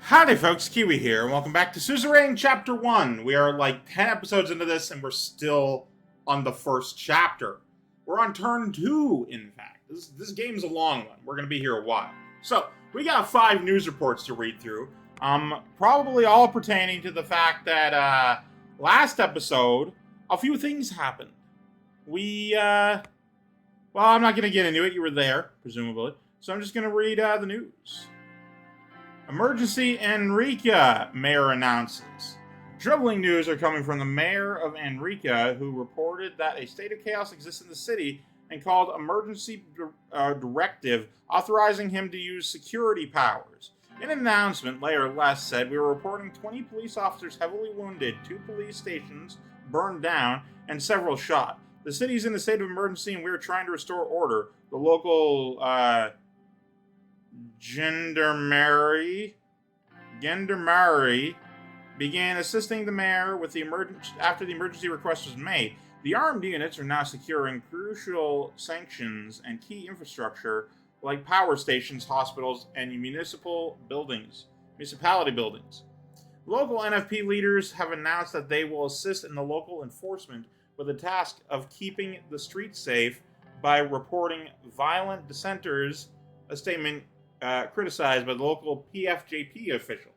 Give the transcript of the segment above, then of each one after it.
Howdy folks, Keywii here, and welcome back to Suzerain Chapter 1. We are like 10 episodes into this, and we're still on the first chapter. We're on turn 2, in fact. This game's a long one. We're going to be here a while. So, we got 5 news reports to read through, probably all pertaining to the fact that, last episode, a few things happened. Well, I'm not going to get into it. You were there, presumably. So I'm just going to read the news. Emergency Enrica, mayor announces. Troubling news are coming from the mayor of Enrica, who reported that a state of chaos exists in the city and called emergency directive authorizing him to use security powers. In an announcement, Mayor Les said, "We were reporting 20 police officers heavily wounded, 2 police stations burned down, and several shot. The city's in a state of emergency and we are trying to restore order." The local Gendarmerie began assisting the mayor with the after the emergency request was made. The armed units are now securing crucial sanctions and key infrastructure like power stations, hospitals, and municipality buildings. Local NFP leaders have announced that they will assist in the local enforcement with the task of keeping the streets safe by reporting violent dissenters, a statement criticized by the local PFJP official.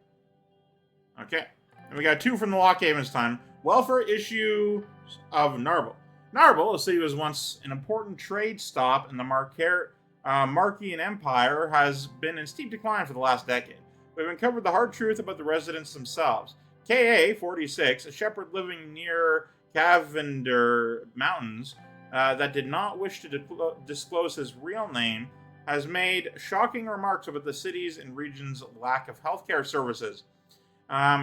Okay. And we got 2 from the Lock Havens time. Welfare issue of Narble. Narble, a city was once an important trade stop in the Marquian Empire, has been in steep decline for the last decade. We've uncovered the hard truth about the residents themselves. K.A. 46, a shepherd living near Cavender Mountains, that did not wish to disclose his real name, has made shocking remarks about the city's and region's lack of healthcare services.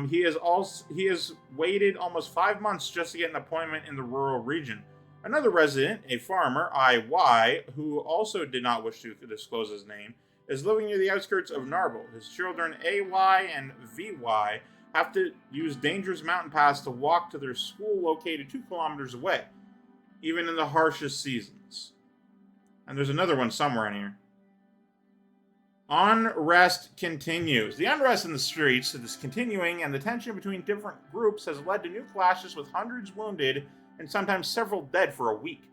He has waited almost 5 months just to get an appointment in the rural region. Another resident, a farmer, I.Y., who also did not wish to disclose his name, is living near the outskirts of Narble. His children, A.Y. and V.Y., have to use dangerous mountain paths to walk to their school located 2 kilometers away, even in the harshest seasons. And there's another one somewhere in here. Unrest continues. The unrest in the streets is continuing, and the tension between different groups has led to new clashes with hundreds wounded and sometimes several dead for a week.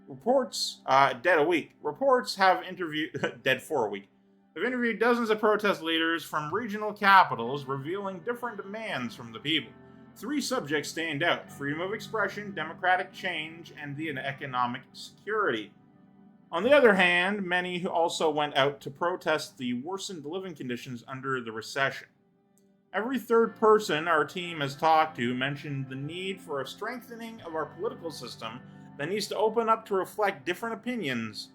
Reports have interviewed dead for a week. Have interviewed dozens of protest leaders from regional capitals, revealing different demands from the people. 3 subjects stand out: freedom of expression, democratic change, and the economic security. On the other hand, many also went out to protest the worsened living conditions under the recession. Every third person our team has talked to mentioned the need for a strengthening of our political system that needs to open up to reflect different opinions.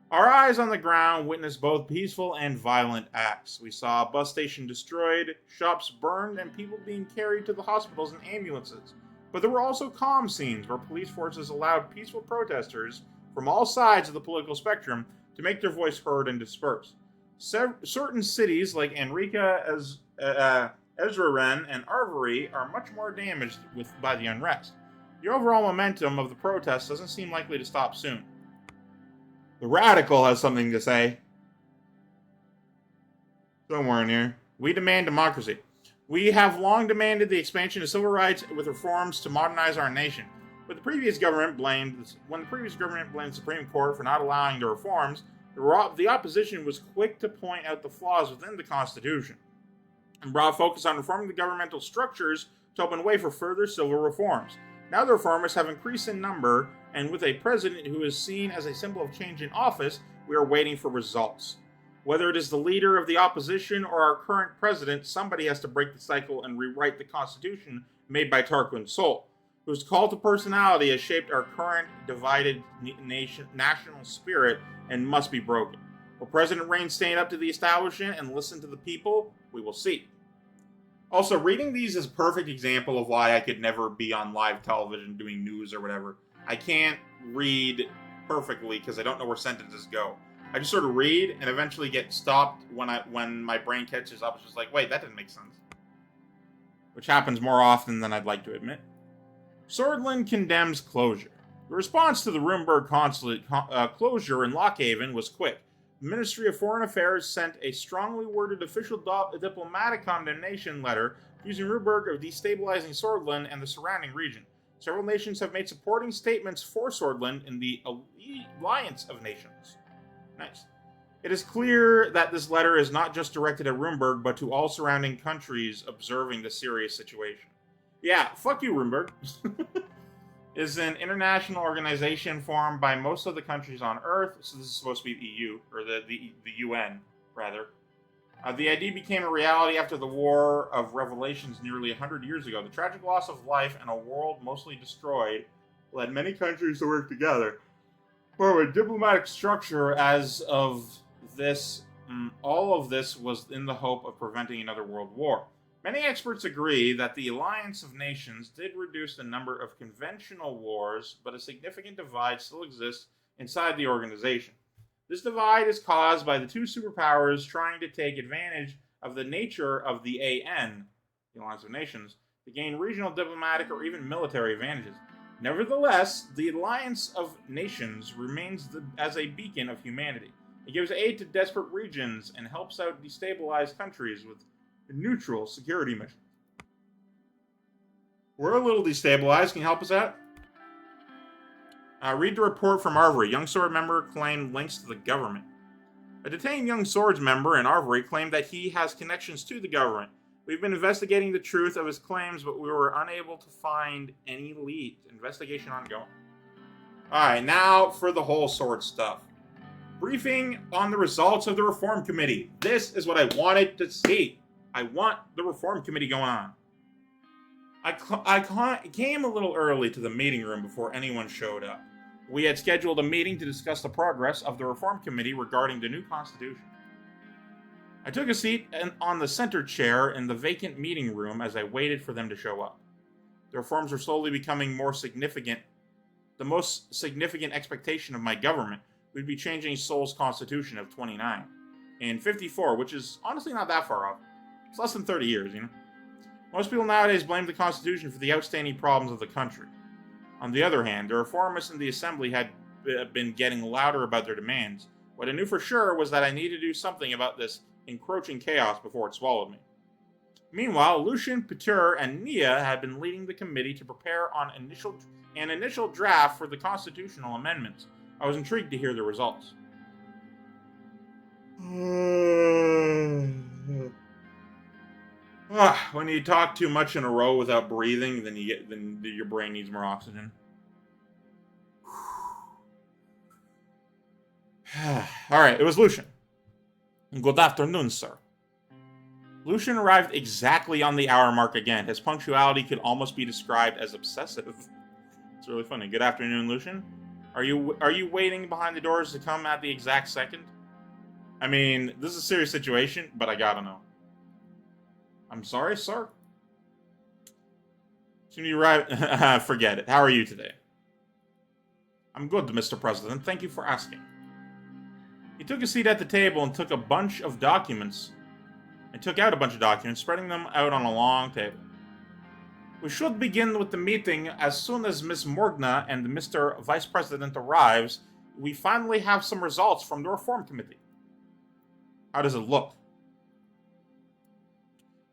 Our eyes on the ground witnessed both peaceful and violent acts. We saw a bus station destroyed, shops burned, and people being carried to the hospitals in ambulances. But there were also calm scenes where police forces allowed peaceful protesters from all sides of the political spectrum to make their voice heard and disperse. Certain cities like Enrica, Suzerain, and Arvery are much more damaged by the unrest. The overall momentum of the protests doesn't seem likely to stop soon. The Radical has something to say. Somewhere in here. We demand democracy. We have long demanded the expansion of civil rights with reforms to modernize our nation. When the previous government blamed the Supreme Court for not allowing the reforms, the opposition was quick to point out the flaws within the Constitution and brought focus on reforming the governmental structures to open way for further civil reforms. Now the reformers have increased in number, and with a president who is seen as a symbol of change in office, we are waiting for results. Whether it is the leader of the opposition or our current president, somebody has to break the cycle and rewrite the Constitution made by Tarquin Sol, whose call to personality has shaped our current divided national spirit and must be broken. Will President Rayne stand up to the establishment and listen to the people? We will see. Also, reading these is a perfect example of why I could never be on live television doing news or whatever. I can't read perfectly because I don't know where sentences go. I just sort of read and eventually get stopped when my brain catches up. It's just like, wait, that didn't make sense. Which happens more often than I'd like to admit. Sordland condemns closure. The response to the Rumburg consulate closure in Lockhaven was quick. Ministry of Foreign Affairs sent a strongly worded official diplomatic condemnation letter accusing Ruberg of destabilizing Sordland and the surrounding region. Several nations have made supporting statements for Sordland in the Alliance of Nations. Nice. It is clear that this letter is not just directed at Ruberg, but to all surrounding countries observing the serious situation. Yeah, fuck you, Ruberg. Is an international organization formed by most of the countries on Earth, so this is supposed to be the EU, or the UN, rather. The idea became a reality after the War of Revelations nearly 100 years ago. The tragic loss of life and a world mostly destroyed led many countries to work together. For a diplomatic structure as of this, all of this was in the hope of preventing another world war. Many experts agree that the Alliance of Nations did reduce the number of conventional wars, but a significant divide still exists inside the organization. This divide is caused by the two superpowers trying to take advantage of the nature of the AN, the Alliance of Nations, to gain regional diplomatic or even military advantages. Nevertheless, the Alliance of Nations remains as a beacon of humanity. It gives aid to desperate regions and helps out destabilized countries with neutral security missions. We're a little destabilized. Can you help us out? Read the report from Arvory. Young Sword member claimed links to the government. A detained Young Swords member in Arvory claimed that he has connections to the government. We've been investigating the truth of his claims, but we were unable to find any leads. Investigation ongoing. Alright, now for the whole sword stuff. Briefing on the results of the Reform Committee. This is what I wanted to see. I want the Reform Committee going on. I came a little early to the meeting room before anyone showed up. We had scheduled a meeting to discuss the progress of the Reform Committee regarding the new Constitution. I took a seat on the center chair in the vacant meeting room as I waited for them to show up. The reforms were slowly becoming more significant. The most significant expectation of my government would be changing Seoul's Constitution of 29 in 54, which is honestly not that far off. It's less than 30 years, you know? Most people nowadays blame the Constitution for the outstanding problems of the country. On the other hand, the reformists in the Assembly had been getting louder about their demands. What I knew for sure was that I needed to do something about this encroaching chaos before it swallowed me. Meanwhile, Lucian, Peter, and Nia had been leading the committee to prepare on an initial draft for the constitutional amendments. I was intrigued to hear the results. When you talk too much in a row without breathing, then your brain needs more oxygen. Alright, it was Lucian. Good afternoon, sir. Lucian arrived exactly on the hour mark again. His punctuality could almost be described as obsessive. It's really funny. Good afternoon, Lucian. Are you waiting behind the doors to come at the exact second? I mean, this is a serious situation, but I gotta know. I'm sorry, sir. Soon you arrive. Forget it. How are you today? I'm good, Mr. President. Thank you for asking. He took a seat at the table and took out a bunch of documents, spreading them out on a long table. We should begin with the meeting as soon as Miss Morgna and Mr. Vice President arrives. We finally have some results from the Reform Committee. How does it look?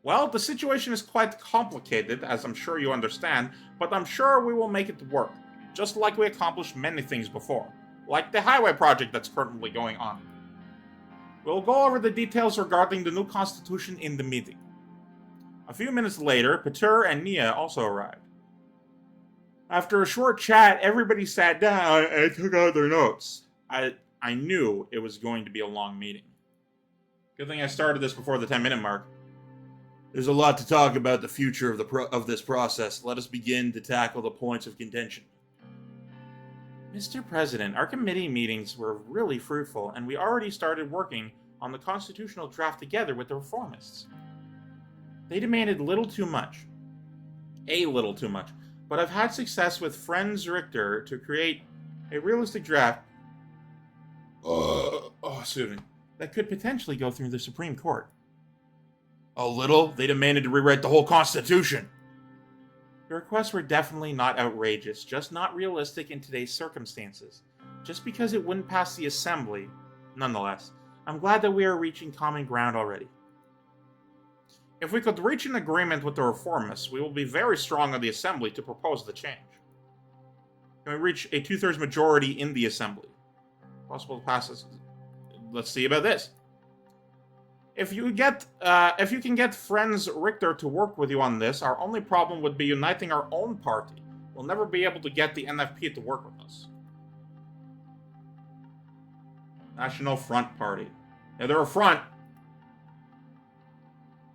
Well, the situation is quite complicated, as I'm sure you understand, but I'm sure we will make it work, just like we accomplished many things before, like the highway project that's currently going on. We'll go over the details regarding the new constitution in the meeting. A few minutes later, Peter and Nia also arrived. After a short chat, everybody sat down and took out their notes. I knew it was going to be a long meeting. Good thing I started this before the 10-minute mark. There's a lot to talk about the future of this process. Let us begin to tackle the points of contention. Mr. President, our committee meetings were really fruitful, and we already started working on the constitutional draft together with the reformists. They demanded a little too much, but I've had success with Franz Richter to create a realistic draft that could potentially go through the Supreme Court. A little? They demanded to rewrite the whole Constitution. The requests were definitely not outrageous, just not realistic in today's circumstances. Just because it wouldn't pass the Assembly, nonetheless, I'm glad that we are reaching common ground already. If we could reach an agreement with the reformists, we will be very strong on the Assembly to propose the change. Can we reach a 2/3 majority in the Assembly? Possible to pass this? Let's see about this. If you can get Friends Richter to work with you on this, our only problem would be uniting our own party. We'll never be able to get the NFP to work with us. National Front Party. Yeah, they're a front.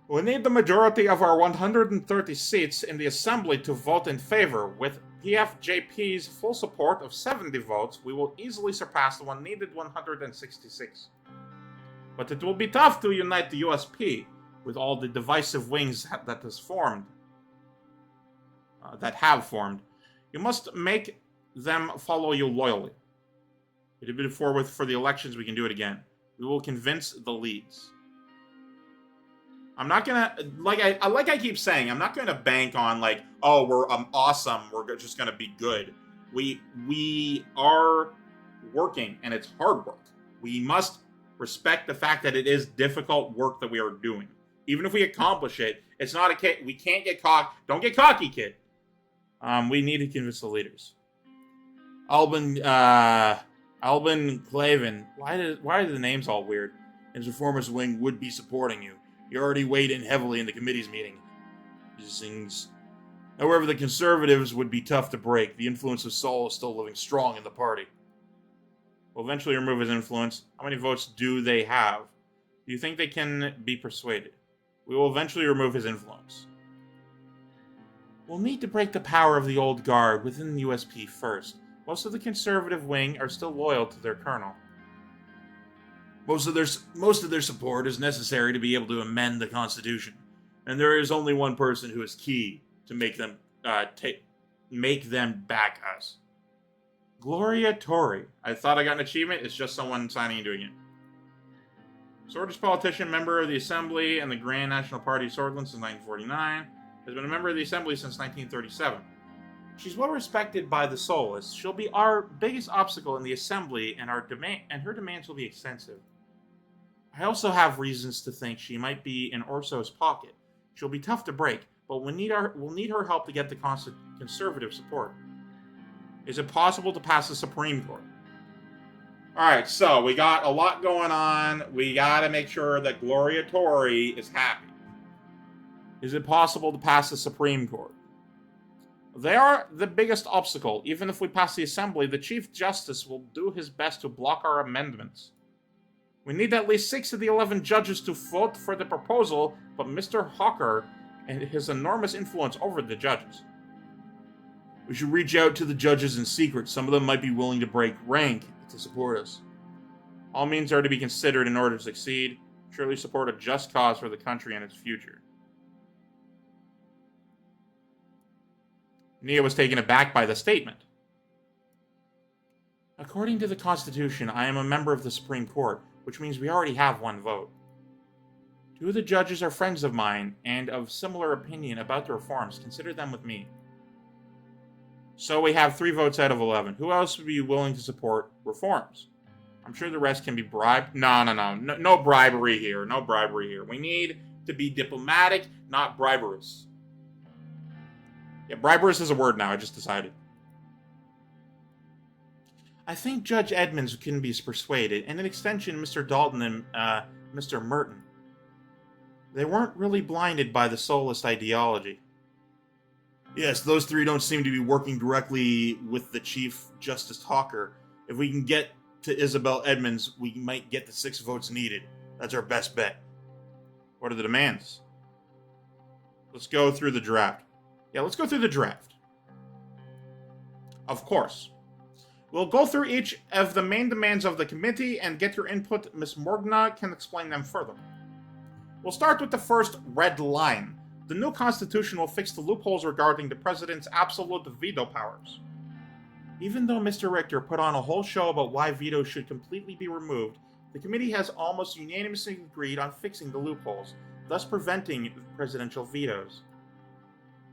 We need the majority of our 130 seats in the Assembly to vote in favor. With PFJP's full support of 70 votes, we will easily surpass the one needed 166. But it will be tough to unite the USP with all the divisive wings that have formed. You must make them follow you loyally. We did it before for the elections, we can do it again. We will convince the leads. I'm not gonna, like I keep saying, I'm not gonna bank on like, oh, we're awesome, we're just gonna be good. We are working, and it's hard work. We must respect the fact that it is difficult work that we are doing. Even if we accomplish it, it's not we can't get cocky. Don't get cocky, kid. We need to convince the leaders. Albin Clavin. Why are the names all weird? His reformist wing would be supporting you. You already weighed in heavily in the committee's meeting. These things. However, the conservatives would be tough to break. The influence of Sol is still living strong in the party. We'll eventually remove his influence. How many votes do they have? Do you think they can be persuaded? We will eventually remove his influence. We'll need to break the power of the old guard within the USP first. Most of the conservative wing are still loyal to their colonel. Most of their support is necessary to be able to amend the Constitution, and there is only one person who is key to make them back us. Gloria Torrey. I thought I got an achievement. It's just someone signing and doing it. Swordist politician, member of the Assembly and the Grand National Party of Sordland since 1949, has been a member of the Assembly since 1937. She's well respected by the Solists. She'll be our biggest obstacle in the Assembly, and her demands will be extensive. I also have reasons to think she might be in Orso's pocket. She'll be tough to break, but we'll need her help to get the conservative support. Is it possible to pass the Supreme Court? Alright, so we got a lot going on. We gotta make sure that Gloria Torrey is happy. Is it possible to pass the Supreme Court? They are the biggest obstacle. Even if we pass the Assembly, the Chief Justice will do his best to block our amendments. We need at least 6 of the 11 judges to vote for the proposal, but Mr. Hawker and his enormous influence over the judges. We should reach out to the judges in secret. Some of them might be willing to break rank to support us. All means are to be considered in order to succeed. Surely support a just cause for the country and its future. Nia was taken aback by the statement. According to the Constitution, I am a member of the Supreme Court, which means we already have 1 vote. 2 of the judges are friends of mine and of similar opinion about the reforms. Consider them with me. So we have 3 votes out of 11. Who else would be willing to support reforms? I'm sure the rest can be bribed. No bribery here. No bribery here. We need to be diplomatic, not briberous. Yeah, briberous is a word now. I just decided. I think Judge Edmonds can be persuaded, and in extension, Mr. Dalton and Mr. Merton. They weren't really blinded by the Solist ideology. Yes, those 3 don't seem to be working directly with the Chief Justice Hawker. If we can get to Isabel Edmonds, we might get the 6 votes needed. That's our best bet. What are the demands? Let's go through the draft. Yeah, let's go through the draft. Of course. We'll go through each of the main demands of the committee and get your input. Ms. Morgna can explain them further. We'll start with the first red line. The new constitution will fix the loopholes regarding the president's absolute veto powers. Even though Mr. Richter put on a whole show about why vetoes should completely be removed, the committee has almost unanimously agreed on fixing the loopholes, thus preventing presidential vetoes.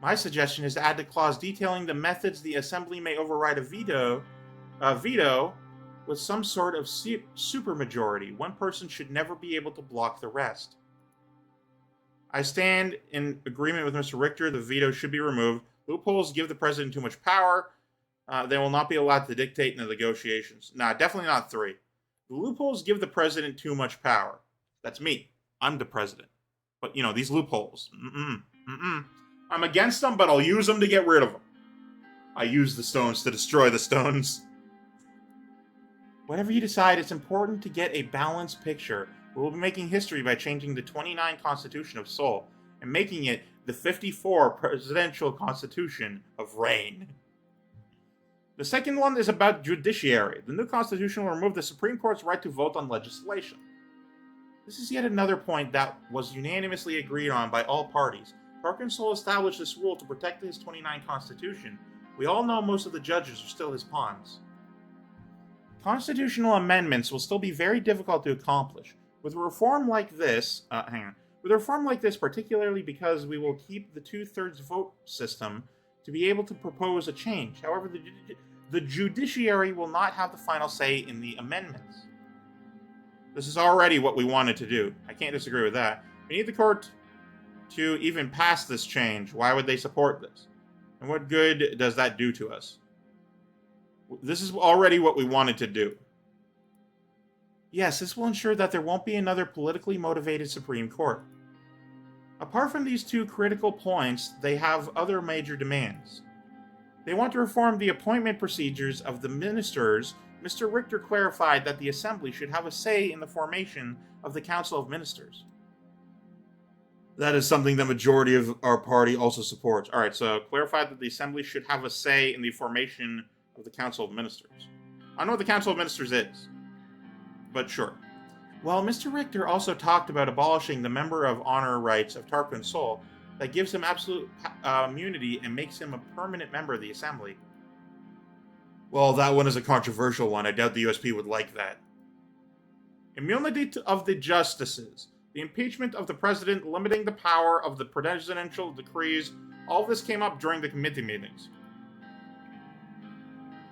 My suggestion is to add the clause detailing the methods the Assembly may override a veto with some sort of supermajority. One person should never be able to block the rest. I stand in agreement with Mr. Richter. The veto should be removed. Loopholes give the president too much power. They will not be allowed to dictate in the negotiations. Nah, definitely not 3. The loopholes give the president too much power. That's me. I'm the president. But, these loopholes. I'm against them, but I'll use them to get rid of them. I use the stones to destroy the stones. Whatever you decide, it's important to get a balanced picture. We will be making history by changing the 29 Constitution of Seoul and making it the 54 Presidential Constitution of Rayne. The second one is about judiciary. The new constitution will remove the Supreme Court's right to vote on legislation. This is yet another point that was unanimously agreed on by all parties. Parkin Seoul established this rule to protect his 29 Constitution. We all know most of the judges are still his pawns. Constitutional amendments will still be very difficult to accomplish. With a reform like this, particularly because we will keep the 2/3 vote system to be able to propose a change. However, the judiciary will not have the final say in the amendments. This is already what we wanted to do. I can't disagree with that. We need the court to even pass this change. Why would they support this? And what good does that do to us? This is already what we wanted to do. Yes, this will ensure that there won't be another politically motivated Supreme Court. Apart from these 2 critical points, they have other major demands. They want to reform the appointment procedures of the ministers. Mr. Richter clarified that the Assembly should have a say in the formation of the Council of Ministers. That is something the majority of our party also supports. Alright, so clarified that the Assembly should have a say in the formation of the Council of Ministers. I don't know what the Council of Ministers is, but sure. Well, Mr. Richter also talked about abolishing the Member of Honor rights of Tarquin Seoul that gives him absolute immunity and makes him a permanent member of the Assembly. Well, that one is a controversial one. I doubt the USP would like that. Immunity of the justices. The impeachment of the president, limiting the power of the presidential decrees. All of this came up during the committee meetings.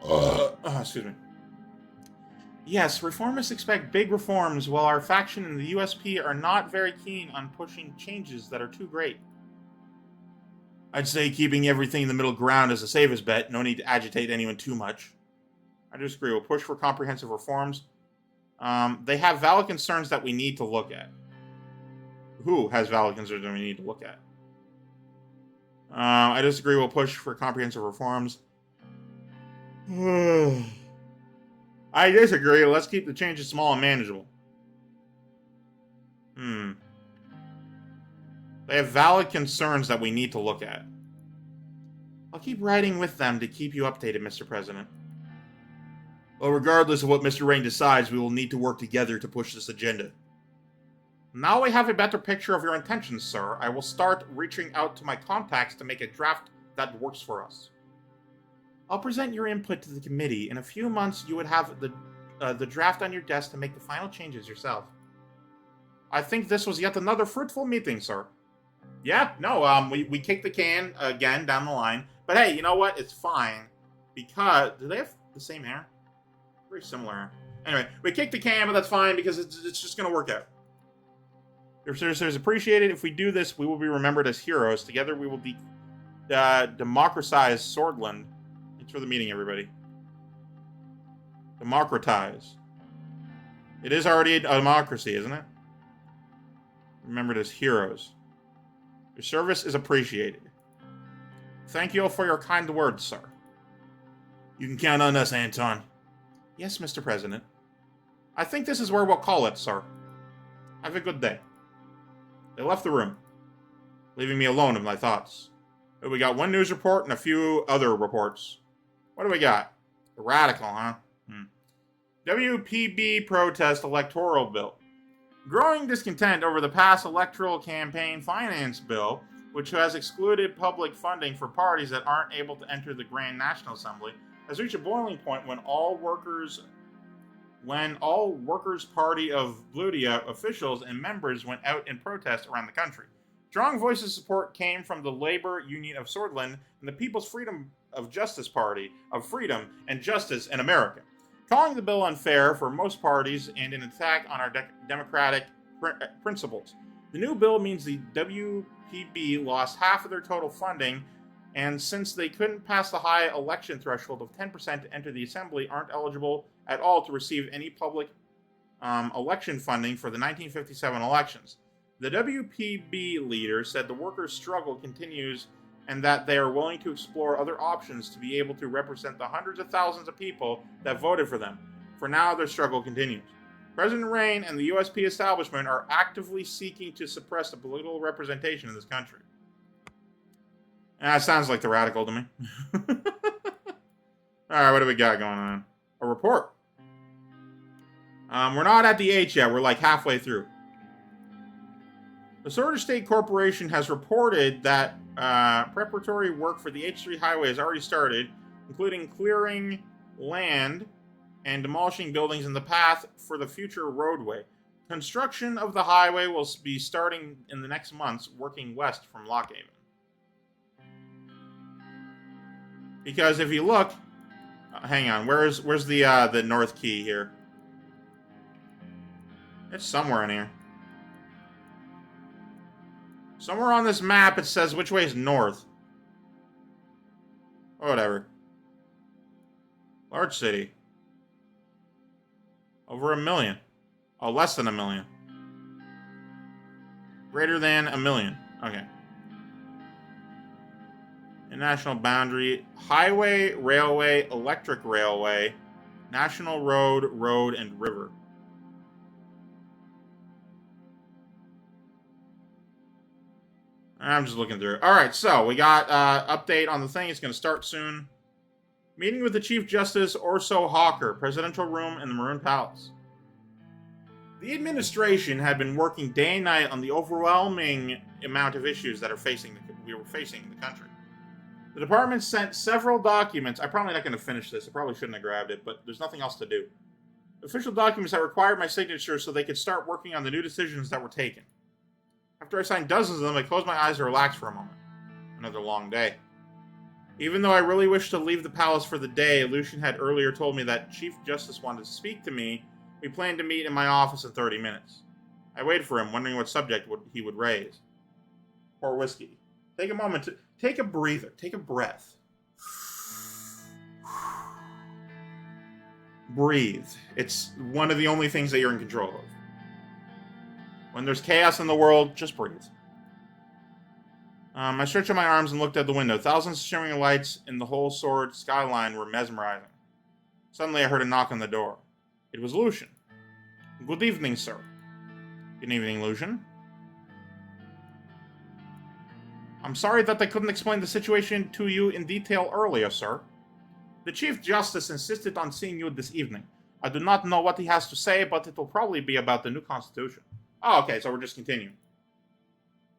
Excuse me. Yes, reformists expect big reforms, while our faction and the USP are not very keen on pushing changes that are too great. I'd say keeping everything in the middle ground is the safest bet. No need to agitate anyone too much. I disagree. We'll push for comprehensive reforms. They have valid concerns that we need to look at. Who has valid concerns that we need to look at? I disagree. We'll push for comprehensive reforms. I disagree. Let's keep the changes small and manageable. They have valid concerns that we need to look at. I'll keep writing with them to keep you updated, Mr. President. Well, regardless of what Mr. Rayne decides, we will need to work together to push this agenda. Now I have a better picture of your intentions, sir. I will start reaching out to my contacts to make a draft that works for us. I'll present your input to the committee. In a few months, you would have the draft on your desk to make the final changes yourself. I think this was yet another fruitful meeting, sir. Yeah, no, we kicked the can again down the line. But hey, you know what? It's fine. Because, do they have the same hair? Very similar hair. Anyway, we kicked the can, but that's fine because it's just going to work out. Your services appreciated. If we do this, we will be remembered as heroes. Together, we will democratize Sordland. Thanks for the meeting, everybody. Democratize. It is already a democracy, isn't it? Remembered as heroes. Your service is appreciated. Thank you all for your kind words, sir. You can count on us, Anton. Yes, Mr. President. I think this is where we'll call it, sir. Have a good day. They left the room, leaving me alone with my thoughts. We got one news report and a few other reports. What do we got? The radical, huh? WPB protest electoral bill. Growing discontent over the past electoral campaign finance bill, which has excluded public funding for parties that aren't able to enter the Grand National Assembly, has reached a boiling point when all Workers' Party of Bludia officials and members went out in protest around the country. Strong voices of support came from the Labor Union of Sordland and the People's Freedom of Justice Party of Freedom and Justice in America. calling the bill unfair for most parties and an attack on our democratic principles. The new bill means the WPB lost half of their total funding, and since they couldn't pass the high election threshold of 10% to enter the assembly, aren't eligible at all to receive any public election funding for the 1957 elections. The WPB leader said the workers' struggle continues and that they are willing to explore other options to be able to represent the hundreds of thousands of people that voted for them. For now, their struggle continues. President Rayne and the USP establishment are actively seeking to suppress the political representation in this country. Sounds like the radical to me. Alright, what do we got going on? A report. We're not at the H yet. We're like halfway through. The Sordland State Corporation has reported that preparatory work for the H3 highway has already started, including clearing land and demolishing buildings in the path for the future roadway. Construction of the highway will be starting in the next months, working west from Lockhaven. Because if you look, hang on, where's the North Key here? It's somewhere in here. Somewhere on this map it says which way is north. Or whatever. Large city. Over 1 million. Oh, less than 1 million. Greater than 1 million. Okay. International boundary. Highway, railway, electric railway, national road, road, and river. I'm just looking through. Alright, so we got update on the thing. It's going to start soon. Meeting with the Chief Justice Orso Hawker, presidential room in the Maroon Palace. The administration had been working day and night on the overwhelming amount of issues that we were facing in the country. The department sent several documents. I'm probably not going to finish this. I probably shouldn't have grabbed it, but there's nothing else to do. Official documents that required my signature so they could start working on the new decisions that were taken. After I signed dozens of them, I closed my eyes to relax for a moment. Another long day. Even though I really wished to leave the palace for the day, Lucian had earlier told me that Chief Justice wanted to speak to me. We planned to meet in my office in 30 minutes. I waited for him, wondering what subject he would raise. Pour whiskey. Take a moment to take a breather. Take a breath. Breathe. It's one of the only things that you're in control of. When there's chaos in the world, just breathe. I stretched out my arms and looked out the window. Thousands of shimmering lights in the whole sword skyline were mesmerizing. Suddenly I heard a knock on the door. It was Lucian. Good evening, sir. Good evening, Lucian. I'm sorry that I couldn't explain the situation to you in detail earlier, sir. The Chief Justice insisted on seeing you this evening. I do not know what he has to say, but it will probably be about the new constitution. Oh, okay, so we're just continuing.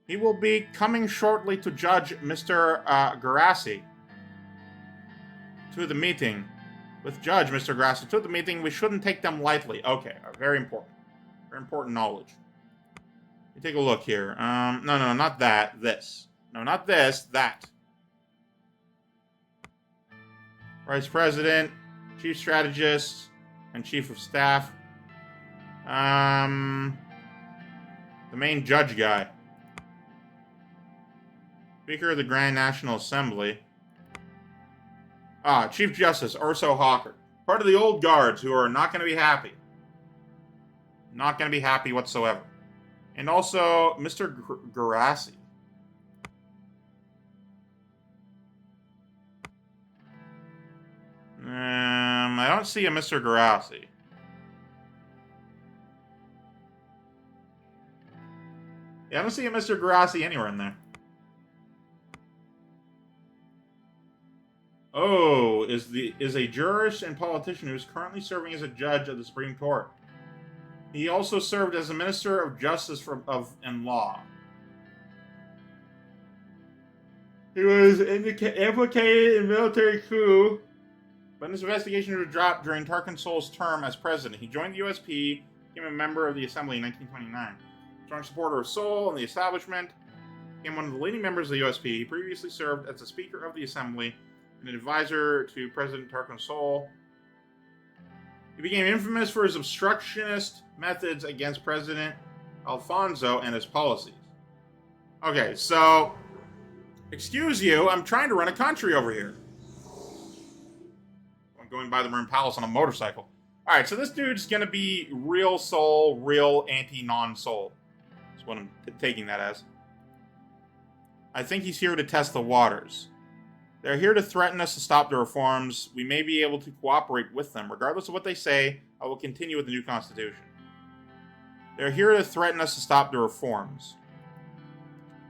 He will be coming shortly to judge Mr. Garassi to the meeting. With Judge Mr. Garassi to the meeting, we shouldn't take them lightly. Okay, very important. Very important knowledge. Let me take a look here. No, not that. This. No, not this. That. Vice President, Chief Strategist, and Chief of Staff. The main judge guy. Speaker of the Grand National Assembly. Chief Justice Orso Hawker. Part of the old guards who are not going to be happy. Not going to be happy whatsoever. And also, Mr. Garassi. I don't see a Mr. Garassi. Yeah, I don't see a Mr. Garassi anywhere in there. Oh, is a jurist and politician who is currently serving as a judge of the Supreme Court. He also served as a Minister of Justice and Law. He was implicated in military coup, but his investigation was dropped during Tarkin Sol's term as president. He joined the USP, became a member of the Assembly in 1929. Strong supporter of Sol and the establishment, became one of the leading members of the USP. He previously served as the Speaker of the Assembly and an advisor to President Tarkin Sol. He became infamous for his obstructionist methods against President Alfonso and his policies. Okay, so, excuse you, I'm trying to run a country over here. I'm going by the Marin Palace on a motorcycle. Alright, so this dude's gonna be real soul, real anti-non-soul. That's what I'm taking that as. I think he's here to test the waters. They're here to threaten us to stop the reforms. We may be able to cooperate with them. Regardless of what they say, I will continue with the new constitution. They're here to threaten us to stop the reforms.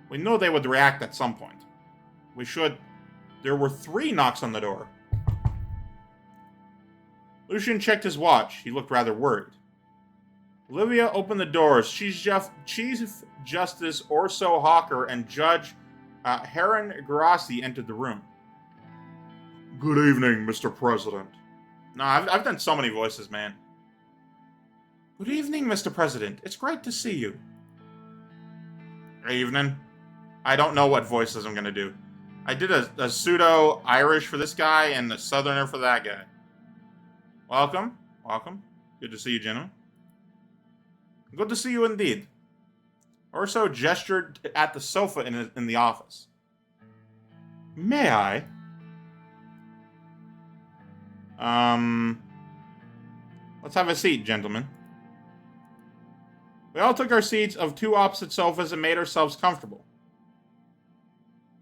We know they would react at some point. We should... There were 3 knocks on the door. Lucian checked his watch. He looked rather worried. Olivia opened the doors. Chief Justice Orso Hawker and Judge Heron Grassi entered the room. Good evening, Mr. President. No, I've done so many voices, man. Good evening, Mr. President. It's great to see you. Good evening. I don't know what voices I'm going to do. I did a pseudo-Irish for this guy and a Southerner for that guy. Welcome. Welcome. Good to see you, gentlemen. Good to see you indeed. Orso gestured at the sofa in the office. May I? Let's have a seat, gentlemen. We all took our seats of 2 opposite sofas and made ourselves comfortable.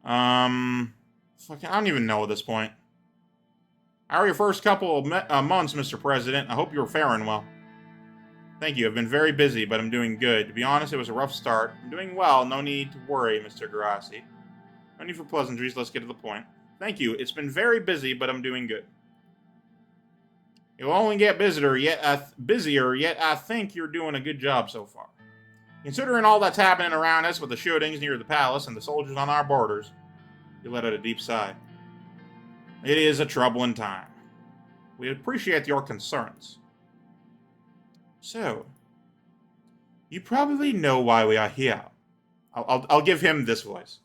Fucking, I don't even know at this point. How are your first couple of months, Mr. President? I hope you're faring well. Thank you. I've been very busy, but I'm doing good. To be honest, it was a rough start. I'm doing well. No need to worry, Mr. Grassi. No need for pleasantries. Let's get to the point. Thank you. It's been very busy, but I'm doing good. You'll only get busier, yet I think you're doing a good job so far. Considering all that's happening around us with the shootings near the palace and the soldiers on our borders, you let out a deep sigh. It is a troubling time. We appreciate your concerns. So, you probably know why we are here. I'll give him this voice.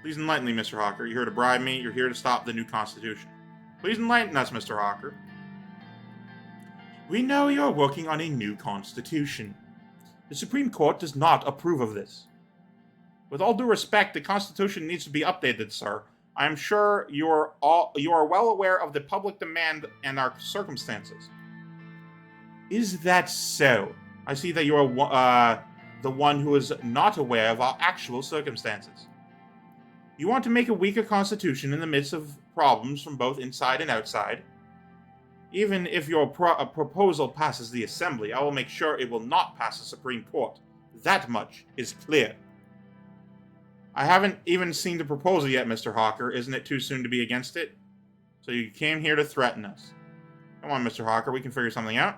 Please enlighten me, Mr. Hawker. You're here to bribe me. You're here to stop the new constitution. Please enlighten us, Mr. Hawker. We know you're working on a new constitution. The Supreme Court does not approve of this. With all due respect, the Constitution needs to be updated, sir. I am sure you are well aware of the public demand and our circumstances. Is that so? I see that you are the one who is not aware of our actual circumstances. You want to make a weaker constitution in the midst of problems from both inside and outside? Even if your proposal passes the Assembly, I will make sure it will not pass the Supreme Court. That much is clear. I haven't even seen the proposal yet, Mr. Hawker. Isn't it too soon to be against it? So you came here to threaten us. Come on, Mr. Hawker, we can figure something out.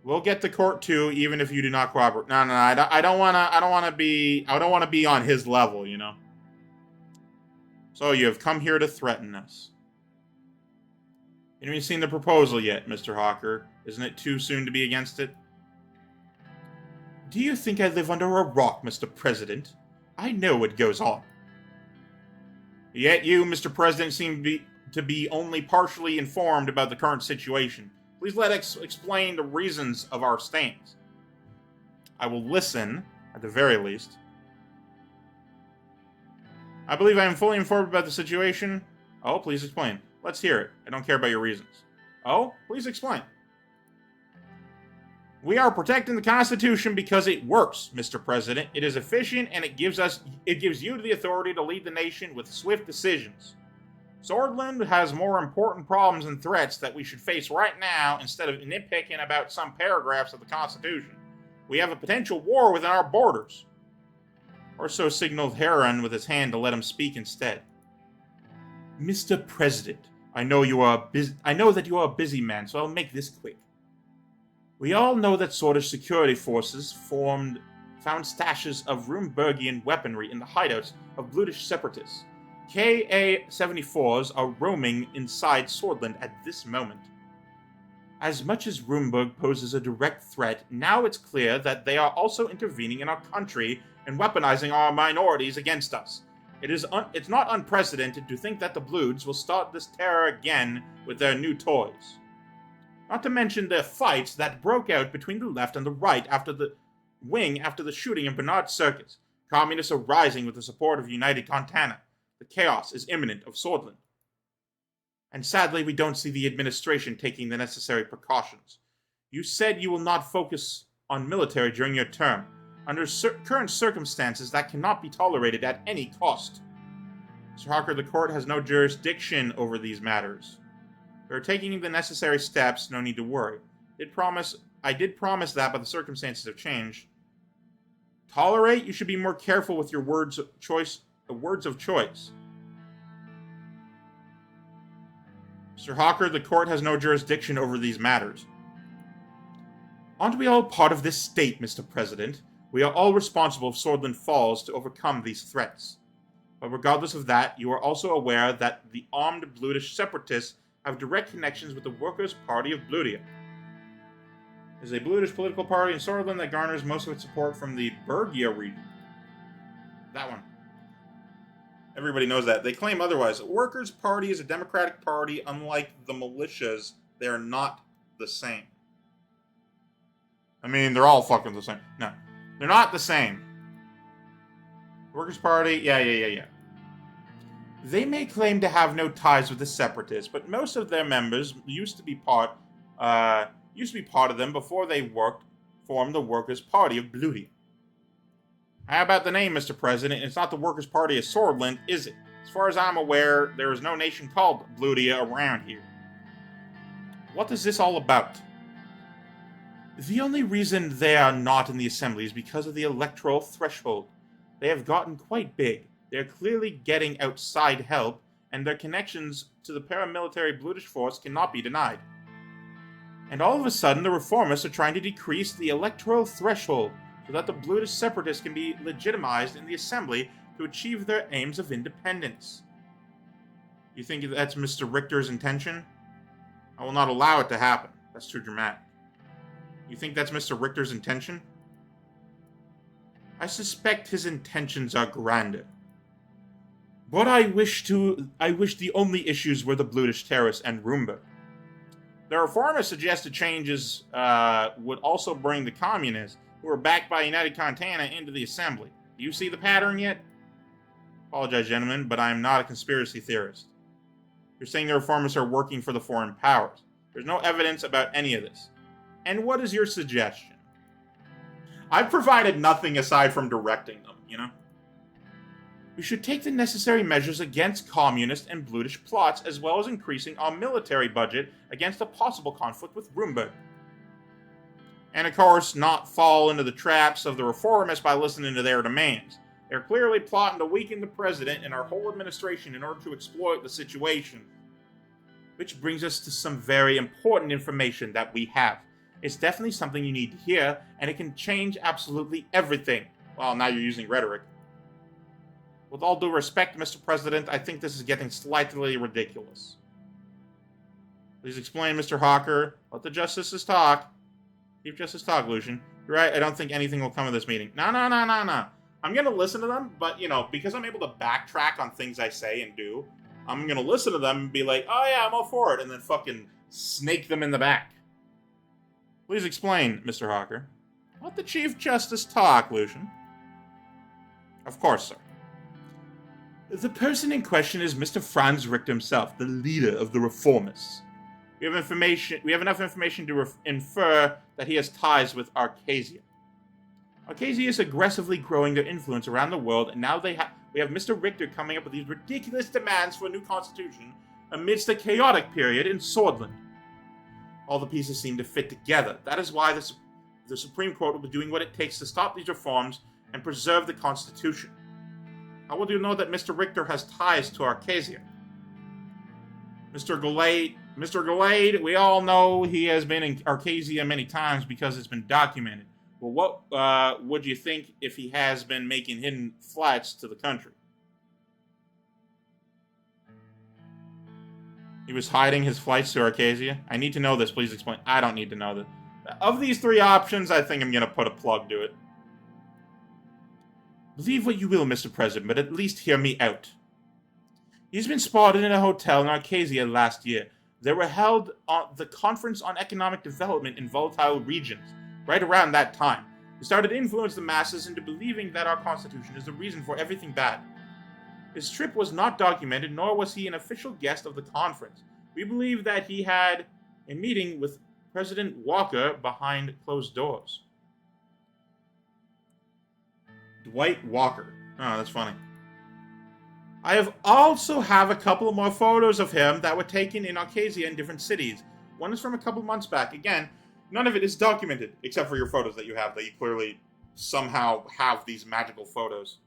We'll get to court too, even if you do not cooperate. No, I don't want to be on his level, you know. So you have come here to threaten us. You haven't even seen the proposal yet, Mr. Hawker. Isn't it too soon to be against it? Do you think I live under a rock, Mr. President? I know what goes on. Yet you, Mr. President, seem to be only partially informed about the current situation. Please let us explain the reasons of our stance. I will listen, at the very least. I believe I am fully informed about the situation. Oh, please explain. Let's hear it. I don't care about your reasons. Oh, please explain. We are protecting the Constitution because it works, Mr. President. It is efficient and it gives you the authority to lead the nation with swift decisions. Sordland has more important problems and threats that we should face right now instead of nitpicking about some paragraphs of the Constitution. We have a potential war within our borders. Or so signaled Heron with his hand to let him speak instead. Mr. President, I know that you are a busy man, so I'll make this quick. We all know that Swedish security forces found stashes of Rumburgian weaponry in the hideouts of Brutish separatists. KA-74s are roaming inside Sordland at this moment. As much as Rumburg poses a direct threat, now it's clear that they are also intervening in our country and weaponizing our minorities against us. It's not unprecedented to think that the Bloods will start this terror again with their new toys. Not to mention the fights that broke out between the left and the right after the shooting in Bernard Circus. Communists are rising with the support of United Contana. The chaos is imminent of Sordland. And sadly, we don't see the administration taking the necessary precautions. You said you will not focus on military during your term. Under current circumstances, that cannot be tolerated at any cost. Mr. Hawker, the court has no jurisdiction over these matters. We are taking the necessary steps, no need to worry. I did promise that, but the circumstances have changed. Tolerate? You should be more careful with your words of choice. Mr. Hawker, the court has no jurisdiction over these matters. Aren't we all part of this state, Mr. President? We are all responsible if Sordland falls to overcome these threats. But regardless of that, you are also aware that the armed Blutish separatists have direct connections with the Workers' Party of Blutia. It is a Blutish political party in Sordland that garners most of its support from the Bergia region. That one. Everybody knows that. They claim otherwise. The Workers' Party is a democratic party. Unlike the militias, they are not the same. I mean, they're all fucking the same. No. They're not the same. Workers' Party, yeah. They may claim to have no ties with the separatists, but most of their members used to be part of them before they formed the Workers' Party of Blutia. How about the name, Mr. President? It's not the Workers' Party of Sordland, is it? As far as I'm aware, there is no nation called Blutia around here. What is this all about? The only reason they are not in the assembly is because of the electoral threshold. They have gotten quite big. They are clearly getting outside help, and their connections to the paramilitary Blutish force cannot be denied. And all of a sudden, the reformists are trying to decrease the electoral threshold so that the Blutish separatists can be legitimized in the assembly to achieve their aims of independence. You think that's Mr. Richter's intention? I will not allow it to happen. That's too dramatic. You think that's Mr. Richter's intention? I suspect his intentions are grander. But I wish the only issues were the Blutish terrorists and Roomba. The reformers suggested changes would also bring the communists, who are backed by United Contana, into the assembly. Do you see the pattern yet? Apologize, gentlemen, but I am not a conspiracy theorist. You're saying the reformers are working for the foreign powers. There's no evidence about any of this. And what is your suggestion? I've provided nothing aside from directing them, you know? We should take the necessary measures against communist and Blutish plots, as well as increasing our military budget against a possible conflict with Roomba. And of course, not fall into the traps of the reformists by listening to their demands. They're clearly plotting to weaken the president and our whole administration in order to exploit the situation. Which brings us to some very important information that we have. It's definitely something you need to hear, and it can change absolutely everything. Well, now you're using rhetoric. With all due respect, Mr. President, I think this is getting slightly ridiculous. Please explain, Mr. Hawker. Let the justices talk. Chief Justice talk, Lucian. You're right, I don't think anything will come of this meeting. No. I'm going to listen to them, but, because I'm able to backtrack on things I say and do, I'm going to listen to them and be like, oh yeah, I'm all for it, and then fucking snake them in the back. Please explain, Mr. Hawker. Let the Chief Justice talk, Lucian. Of course, sir. The person in question is Mr. Franz Richter himself, the leader of the reformists. We have enough information to infer that he has ties with Arcasia. Arcasia is aggressively growing their influence around the world, and now we have Mr. Richter coming up with these ridiculous demands for a new constitution amidst a chaotic period in Sordland. All the pieces seem to fit together. That is why the Supreme Court will be doing what it takes to stop these reforms and preserve the Constitution. How will you know that Mr. Richter has ties to Arcasia? Mr. Gallade, we all know he has been in Arcasia many times because it's been documented. Well, what would you think if he has been making hidden flights to the country? He was hiding his flights to Arcasia? I need to know this. Please explain. I don't need to know this. Of these three options, I think I'm going to put a plug to it. Believe what you will, Mr. President, but at least hear me out. He's been spotted in a hotel in Arcasia last year. They were held on the Conference on Economic Development in Volatile Regions, right around that time. He started to influence the masses into believing that our Constitution is the reason for everything bad. His trip was not documented, nor was he an official guest of the conference. We believe that he had a meeting with President Walker behind closed doors. Dwight Walker. Oh, that's funny. I have also have a couple more photos of him that were taken in Arcasia in different cities. One is from a couple months back. Again, none of it is documented, except for your photos that you have, that you clearly somehow have these magical photos.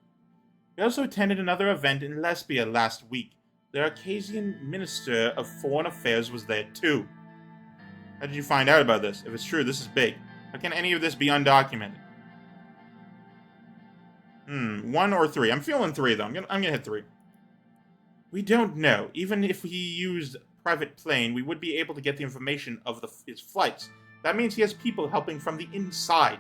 He also attended another event in Lesbia last week. The Arcasian Minister of Foreign Affairs was there too. How did you find out about this? If it's true, this is big. How can any of this be undocumented? 1 or 3. I'm feeling 3, though. I'm gonna hit 3. We don't know. Even if he used private plane, we would be able to get the information of his flights. That means he has people helping from the inside.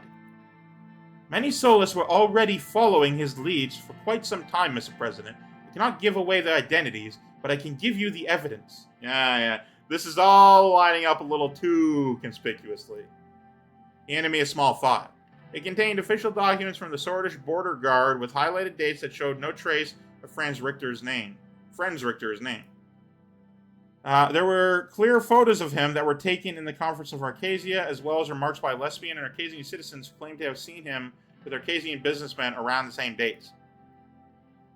Many Solis were already following his leads for quite some time, Mr. President. I cannot give away their identities, but I can give you the evidence. Yeah. This is all lining up a little too conspicuously. He handed me a small file. It contained official documents from the Swordish Border Guard with highlighted dates that showed no trace of Franz Richter's name. There were clear photos of him that were taken in the Conference of Arcasia, as well as remarks by lesbian and Arcasian citizens who claimed to have seen him with Arcasian businessmen around the same dates.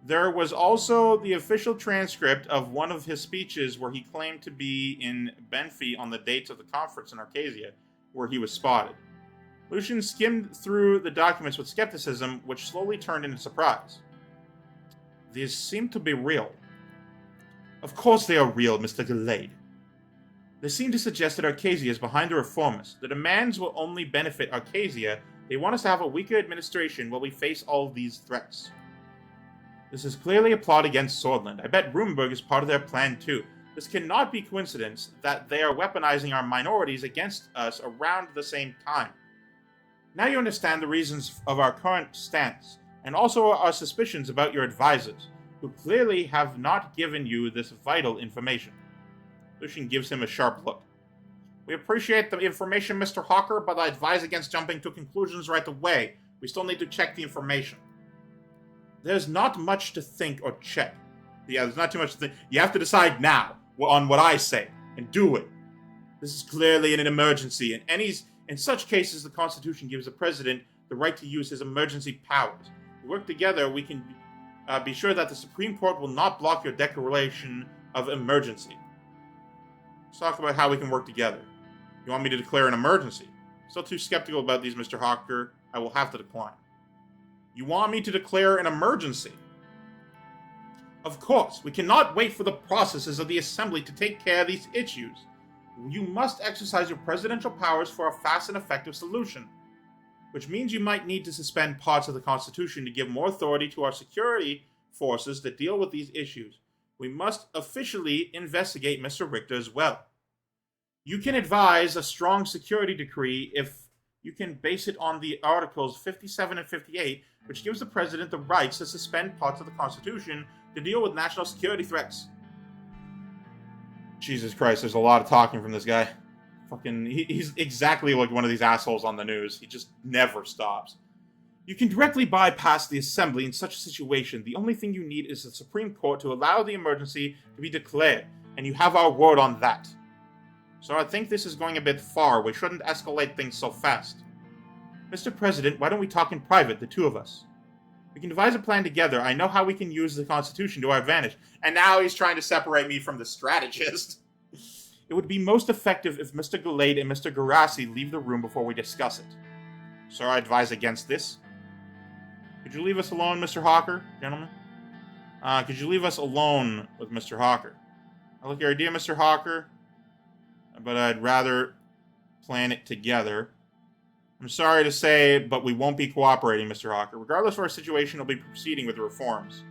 There was also the official transcript of one of his speeches where he claimed to be in Benfey on the dates of the conference in Arcasia, where he was spotted. Lucian skimmed through the documents with skepticism, which slowly turned into surprise. These seem to be real. Of course they are real, Mr. Gallade. They seem to suggest that Arcasia is behind the reformers. The demands will only benefit Arcasia. They want us to have a weaker administration while we face all these threats. This is clearly a plot against Sordland. I bet Rumburg is part of their plan too. This cannot be coincidence that they are weaponizing our minorities against us around the same time. Now you understand the reasons of our current stance, and also our suspicions about your advisors, who clearly have not given you this vital information. Lucian gives him a sharp look. We appreciate the information, Mr. Hawker, but I advise against jumping to conclusions right away. We still need to check the information. There's not much to think or check. Yeah, there's not too much to think. You have to decide now on what I say, and do it. This is clearly an emergency, and in such cases, the Constitution gives the President the right to use his emergency powers. If we work together, we can be sure that the Supreme Court will not block your declaration of emergency. Let's talk about how we can work together. You want me to declare an emergency? Still too skeptical about these, Mr. Hawker. I will have to decline. You want me to declare an emergency? Of course, we cannot wait for the processes of the Assembly to take care of these issues. You must exercise your presidential powers for a fast and effective solution, which means you might need to suspend parts of the Constitution to give more authority to our security forces that deal with these issues. We must officially investigate Mr. Richter as well. You can advise a strong security decree if you can base it on the Articles 57 and 58, which gives the President the rights to suspend parts of the Constitution to deal with national security threats. Jesus Christ, there's a lot of talking from this guy. He's exactly like one of these assholes on the news. He just never stops. You can directly bypass the Assembly in such a situation. The only thing you need is the Supreme Court to allow the emergency to be declared, and you have our word on that. So I think this is going a bit far. We shouldn't escalate things so fast. Mr. President, why don't we talk in private, the two of us? We can devise a plan together. I know how we can use the Constitution to our advantage. And now he's trying to separate me from the strategist. It would be most effective if Mr. Gallade and Mr. Garassi leave the room before we discuss it. Sir, I advise against this. Could you leave us alone, Mr. Hawker, gentlemen? Could you leave us alone with Mr. Hawker? I like your idea, Mr. Hawker, but I'd rather plan it together. I'm sorry to say, but we won't be cooperating, Mr. Hawker. Regardless of our situation, we'll be proceeding with the reforms.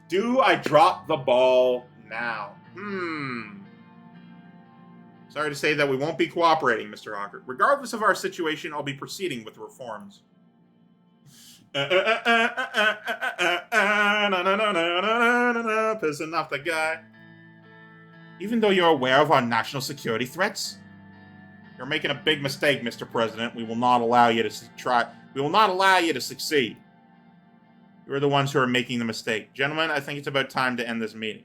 Do I drop the ball now? Sorry to say that we won't be cooperating, Mr. Hawker. Regardless of our situation, I'll be proceeding with the reforms. Pissing off the guy. Even though you're aware of our national security threats? You're making a big mistake, Mr. President. We will not allow you to We will not allow you to succeed. You're the ones who are making the mistake. Gentlemen, I think it's about time to end this meeting.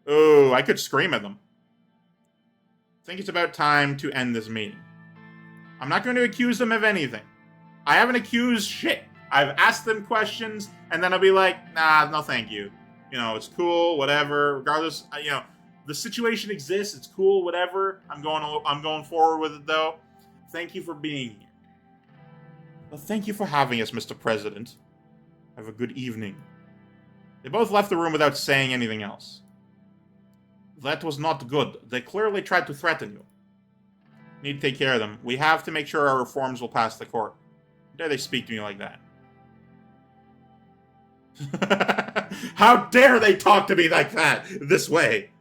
Ooh, I could scream at them. I think it's about time to end this meeting. I'm not going to accuse them of anything. I haven't accused shit. I've asked them questions, and then I'll be like, nah, no thank you. You know, it's cool, whatever. Regardless, you know, the situation exists, it's cool, whatever. I'm going forward with it, though. Thank you for being here. Well, thank you for having us, Mr. President. Have a good evening. They both left the room without saying anything else. That was not good. They clearly tried to threaten you. Need to take care of them. We have to make sure our reforms will pass the court. How dare they speak to me like that? How dare they talk to me like that? This way.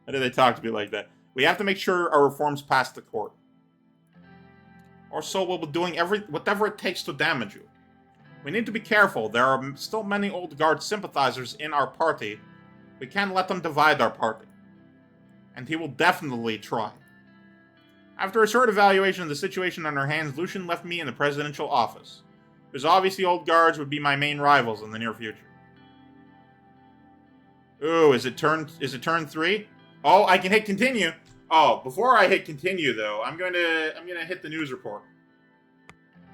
How dare they talk to me like that? We have to make sure our reforms pass the court. Or so we'll be doing whatever it takes to damage you. We need to be careful. There are still many old guard sympathizers in our party. We can't let them divide our party. And he will definitely try. After a short evaluation of the situation on our hands, Lucian left me in the presidential office. It was obvious the old guards would be my main rivals in the near future. Ooh, is it turn 3? Oh, I can hit continue. Oh, before I hit continue though, I'm gonna hit the news report.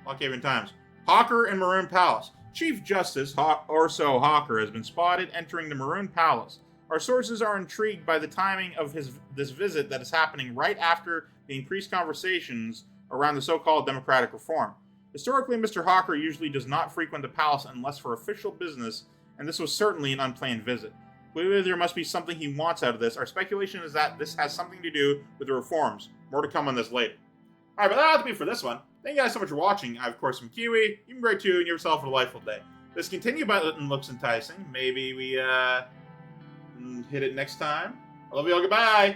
Lockhaven Times. Hawker in Maroon Palace. Chief Justice Orso Hawker has been spotted entering the Maroon Palace. Our sources are intrigued by the timing of this visit that is happening right after the increased conversations around the so-called democratic reform. Historically, Mr. Hawker usually does not frequent the palace unless for official business, and this was certainly an unplanned visit. Clearly, there must be something he wants out of this. Our speculation is that this has something to do with the reforms. More to come on this later. Alright, but that'll have to be for this one. Thank you guys so much for watching. I, of course, am Keywii. You've been great too, and you have yourself a delightful day. This continue button looks enticing. Maybe we, hit it next time. I love you all. Goodbye.